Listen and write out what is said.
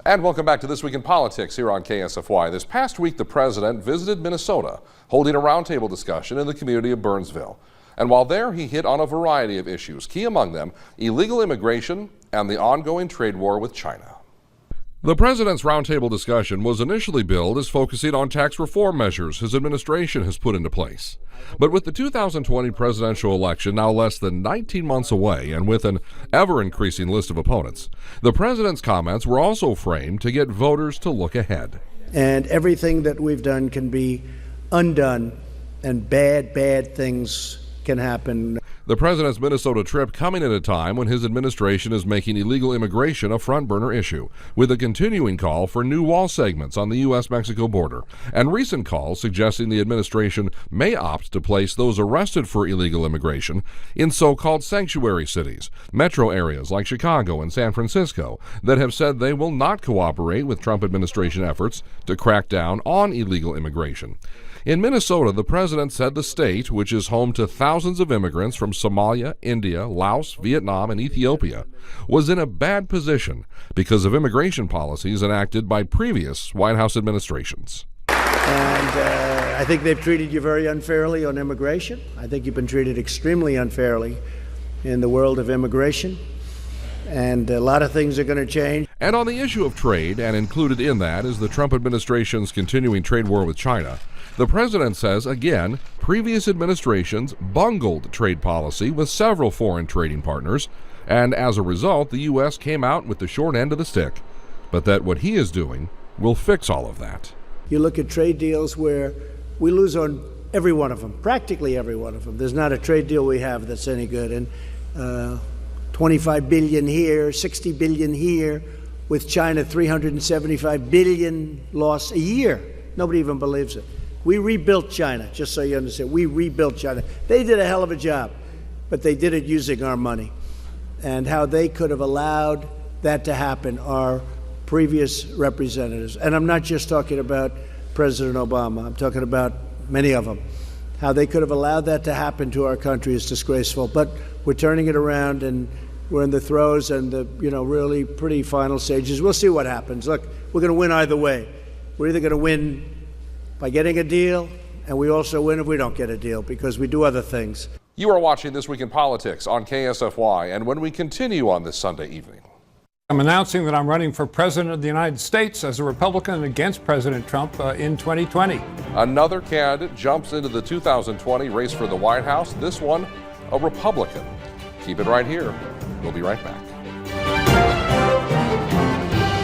And welcome back to This Week in Politics here on KSFY. This past week, the president visited Minnesota, holding a roundtable discussion in the community of Burnsville. And while there, he hit on a variety of issues, key among them illegal immigration and the ongoing trade war with China. The president's roundtable discussion was initially billed as focusing on tax reform measures his administration has put into place. But with the 2020 presidential election now less than 19 months away and with an ever-increasing list of opponents, the president's comments were also framed to get voters to look ahead. And everything that we've done can be undone, and bad things can happen. The president's Minnesota trip coming at a time when his administration is making illegal immigration a front-burner issue, with a continuing call for new wall segments on the U.S.-Mexico border, and recent calls suggesting the administration may opt to place those arrested for illegal immigration in so-called sanctuary cities, metro areas like Chicago and San Francisco, that have said they will not cooperate with Trump administration efforts to crack down on illegal immigration. In Minnesota, the president said the state, which is home to thousands of immigrants from Somalia, India, Laos, Vietnam, and Ethiopia, was in a bad position because of immigration policies enacted by previous White House administrations. And I think they've treated you very unfairly on immigration. I think you've been treated extremely unfairly in the world of immigration. And a lot of things are going to change. And on the issue of trade, and included in that is the Trump administration's continuing trade war with China, the president says, again, previous administrations bungled trade policy with several foreign trading partners, and as a result, the U.S. came out with the short end of the stick, but that what he is doing will fix all of that. You look at trade deals where we lose on every one of them, practically every one of them. There's not a trade deal we have that's any good. And 25 billion here, 60 billion here, with China 375 billion loss a year. Nobody even believes it. We rebuilt China, just so you understand. We rebuilt China. They did a hell of a job, but they did it using our money. And how they could have allowed that to happen are previous representatives. And I'm not just talking about President Obama. I'm talking about many of them. How they could have allowed that to happen to our country is disgraceful. But we're turning it around, and we're in the throes and the really pretty final stages. We'll see what happens. Look, we're going to win either way. We're either going to win by getting a deal, and we also win if we don't get a deal, because we do other things. You are watching This Week in Politics on KSFY, and when we continue on this Sunday evening. I'm announcing that I'm running for President of the United States as a Republican against President Trump in 2020. Another candidate jumps into the 2020 race for the White House, this one a Republican. Keep it right here. We'll be right back.